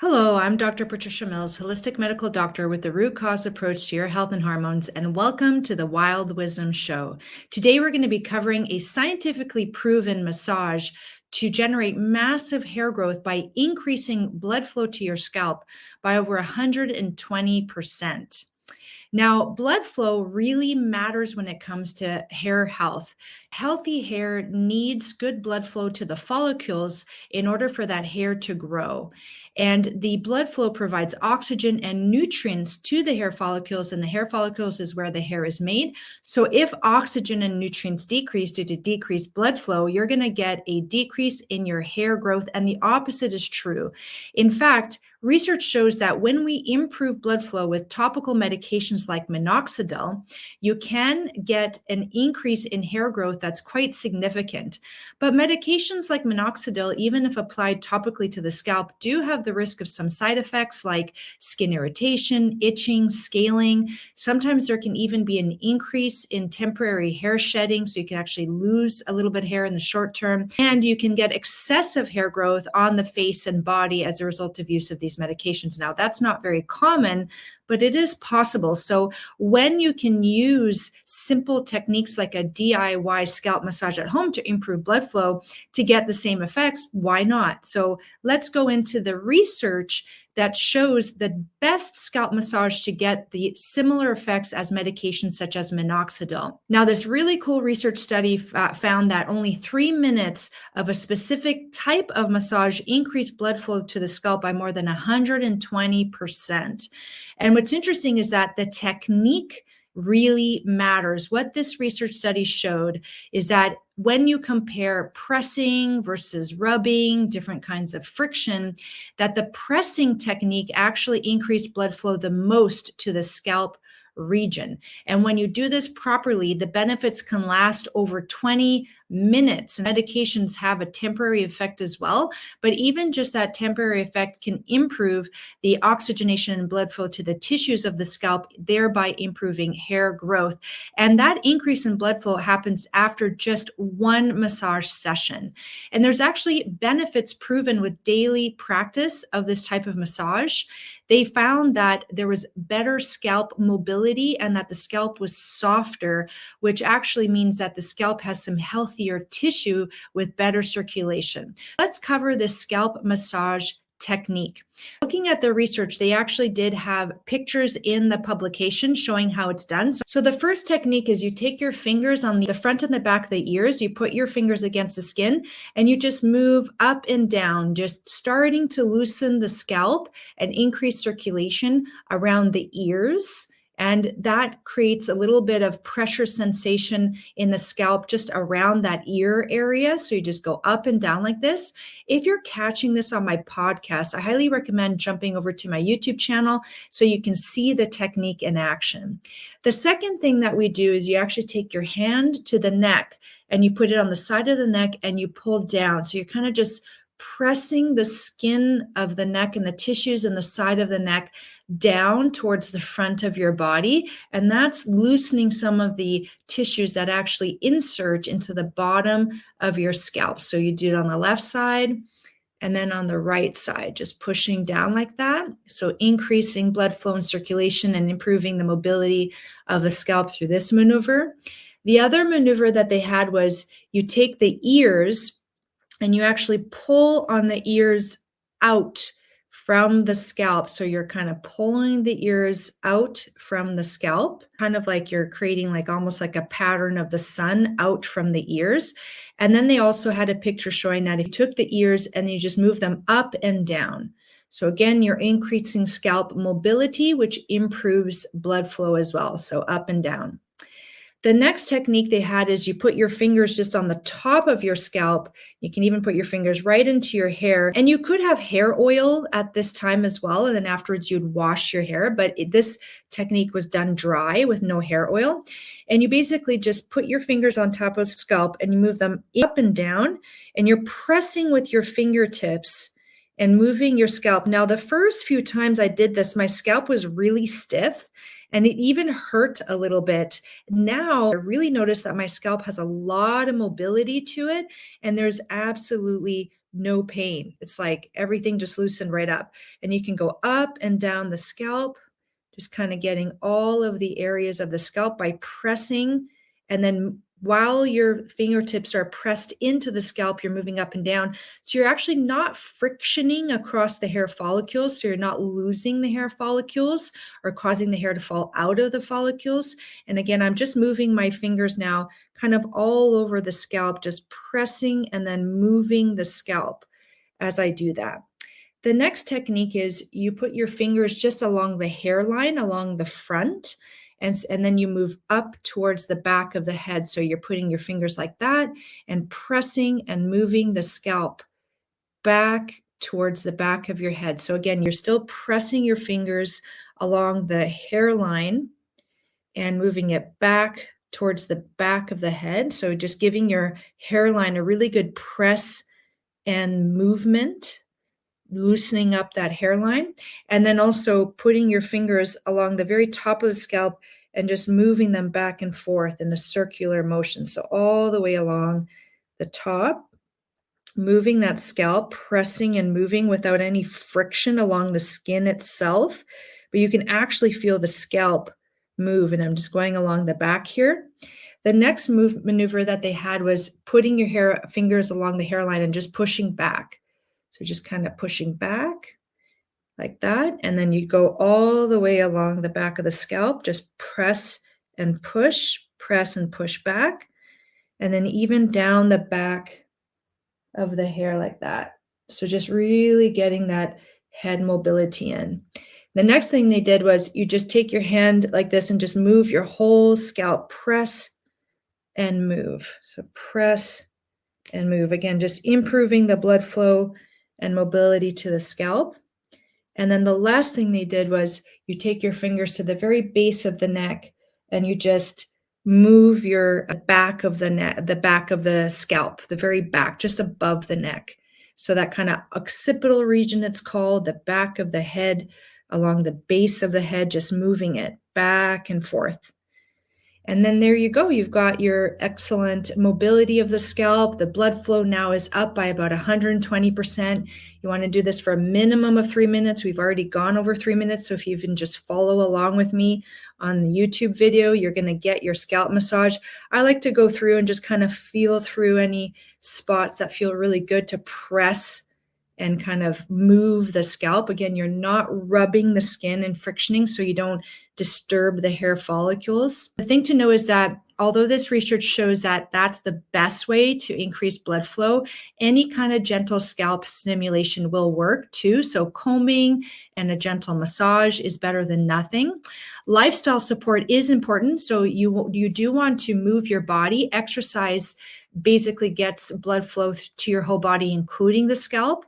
Hello, I'm Dr. Patricia Mills, holistic medical doctor with the root cause approach to your health and hormones, and welcome to the Wild Wisdom Show. Today, we're going to be covering a scientifically proven massage to generate massive hair growth by increasing blood flow to your scalp by over 120%. Now, blood flow really matters when it comes to hair health. Healthy hair needs good blood flow to the follicles in order for that hair to grow. And the blood flow provides oxygen and nutrients to the hair follicles, and the hair follicles is where the hair is made. So if oxygen and nutrients decrease due to decreased blood flow, you're going to get a decrease in your hair growth, and the opposite is true. In fact, research shows that when we improve blood flow with topical medications like minoxidil, you can get an increase in hair growth that's quite significant. But medications like minoxidil, even if applied topically to the scalp, do have the risk of some side effects like skin irritation, itching, scaling. Sometimes there can even be an increase in temporary hair shedding, so you can actually lose a little bit of hair in the short term. And you can get excessive hair growth on the face and body as a result of use of these medications. Now, that's not very common, but it is possible. So when you can use simple techniques like a DIY scalp massage at home to improve blood flow to get the same effects, why not? So let's go into the research that shows the best scalp massage to get the similar effects as medications such as minoxidil. Now, this really cool research study found that only 3 minutes of a specific type of massage increased blood flow to the scalp by more than 120%. And what's interesting is that the technique really matters. What this research study showed is that when you compare pressing versus rubbing, different kinds of friction, that the pressing technique actually increased blood flow the most to the scalp region. And when you do this properly, the benefits can last over 20 minutes. Medications have a temporary effect as well, but even just that temporary effect can improve the oxygenation and blood flow to the tissues of the scalp, thereby improving hair growth. And that increase in blood flow happens after just one massage session. And there's actually benefits proven with daily practice of this type of massage. They found that there was better scalp mobility and that the scalp was softer, which actually means that the scalp has some healthier tissue with better circulation. Let's cover this scalp massage technique. Looking at the research, they actually did have pictures in the publication showing how it's done. So the first technique is you take your fingers on the front and the back of the ears, you put your fingers against the skin, and you just move up and down, just starting to loosen the scalp and increase circulation around the ears. And that creates a little bit of pressure sensation in the scalp just around that ear area. So you just go up and down like this. If you're catching this on my podcast, I highly recommend jumping over to my YouTube channel so you can see the technique in action. The second thing that we do is you actually take your hand to the neck and you put it on the side of the neck and you pull down. So you're kind of just pressing the skin of the neck and the tissues in the side of the neck down towards the front of your body. And that's loosening some of the tissues that actually insert into the bottom of your scalp. So you do it on the left side and then on the right side, just pushing down like that. So increasing blood flow and circulation and improving the mobility of the scalp through this maneuver. The other maneuver that they had was you take the ears and you actually pull on the ears out from the scalp. So you're kind of pulling the ears out from the scalp, kind of like you're creating like almost like a pattern of the sun out from the ears. And then they also had a picture showing that if you took the ears and you just move them up and down. So again, you're increasing scalp mobility, which improves blood flow as well. So up and down. The next technique they had is you put your fingers just on the top of your scalp. You can even put your fingers right into your hair. And you could have hair oil at this time as well. And then afterwards you'd wash your hair. But this technique was done dry with no hair oil. And you basically just put your fingers on top of the scalp and you move them up and down. And you're pressing with your fingertips and moving your scalp. Now, the first few times I did this, my scalp was really stiff. And it even hurt a little bit. Now I really notice that my scalp has a lot of mobility to it, and there's absolutely no pain. It's like everything just loosened right up. And you can go up and down the scalp, just kind of getting all of the areas of the scalp by pressing. And then while your fingertips are pressed into the scalp, you're moving up and down. So you're actually not frictioning across the hair follicles. So you're not losing the hair follicles or causing the hair to fall out of the follicles. And again, I'm just moving my fingers now kind of all over the scalp, just pressing and then moving the scalp as I do that. The next technique is you put your fingers just along the hairline, along the front, and then you move up towards the back of the head. So you're putting your fingers like that and pressing and moving the scalp back towards the back of your head. So again, you're still pressing your fingers along the hairline and moving it back towards the back of the head. So just giving your hairline a really good press and movement, loosening up that hairline, and then also putting your fingers along the very top of the scalp and just moving them back and forth in a circular motion. So all the way along the top, moving that scalp, pressing and moving without any friction along the skin itself, but you can actually feel the scalp move. And I'm just going along the back here. The next maneuver that they had was putting your fingers along the hairline and just pushing back. So just kind of pushing back like that. And then you go all the way along the back of the scalp, just press and push back. And then even down the back of the hair like that. So just really getting that head mobility in. The next thing they did was you just take your hand like this and just move your whole scalp, press and move. So press and move. Again, just improving the blood flow and mobility to the scalp. And then the last thing they did was you take your fingers to the very base of the neck and you just move your back of the neck, the back of the scalp, the very back, just above the neck. So that kind of occipital region, it's called, the back of the head, along the base of the head, just moving it back and forth. And then there you go. You've got your excellent mobility of the scalp. The blood flow now is up by about 120%. You want to do this for a minimum of 3 minutes. We've already gone over 3 minutes. So if you can just follow along with me on the YouTube video, you're going to get your scalp massage. I like to go through and just kind of feel through any spots that feel really good to press and kind of move the scalp. Again, you're not rubbing the skin and frictioning so you don't disturb the hair follicles. The thing to know is that although this research shows that that's the best way to increase blood flow, any kind of gentle scalp stimulation will work too. So combing and a gentle massage is better than nothing. Lifestyle support is important. So you do want to move your body. Exercise basically gets blood flow to your whole body, including the scalp.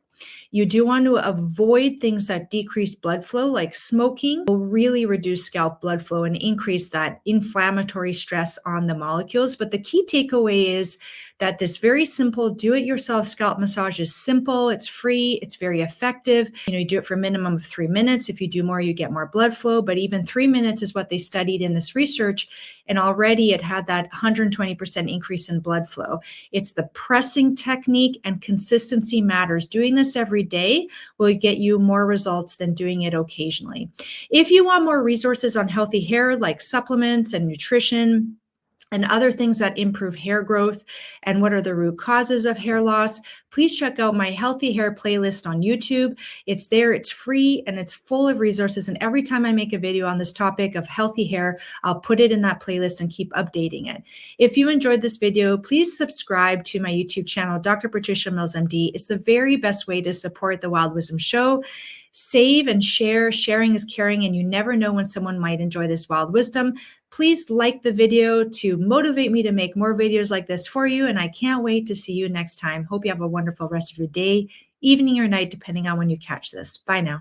You do want to avoid things that decrease blood flow, like smoking will really reduce scalp blood flow and increase that inflammatory stress on the molecules. But the key takeaway is that this very simple do-it-yourself scalp massage is simple, it's free, it's very effective. You do it for a minimum of 3 minutes. If you do more, you get more blood flow, but even 3 minutes is what they studied in this research. And already it had that 120% increase in blood flow. It's the pressing technique and consistency matters. Doing this every day will get you more results than doing it occasionally. If you want more resources on healthy hair, like supplements and nutrition, and other things that improve hair growth and what are the root causes of hair loss, please check out my healthy hair playlist on YouTube. It's there, it's free, and it's full of resources. And every time I make a video on this topic of healthy hair, I'll put it in that playlist and keep updating it. If you enjoyed this video, please subscribe to my YouTube channel, Dr. Patricia Mills, MD. It's the very best way to support the Wild Wisdom Show. Save and share. Sharing is caring, and you never know when someone might enjoy this wild wisdom. Please like the video to motivate me to make more videos like this for you, and I can't wait to see you next time. Hope you have a wonderful rest of your day, evening, or night, depending on when you catch this. Bye now.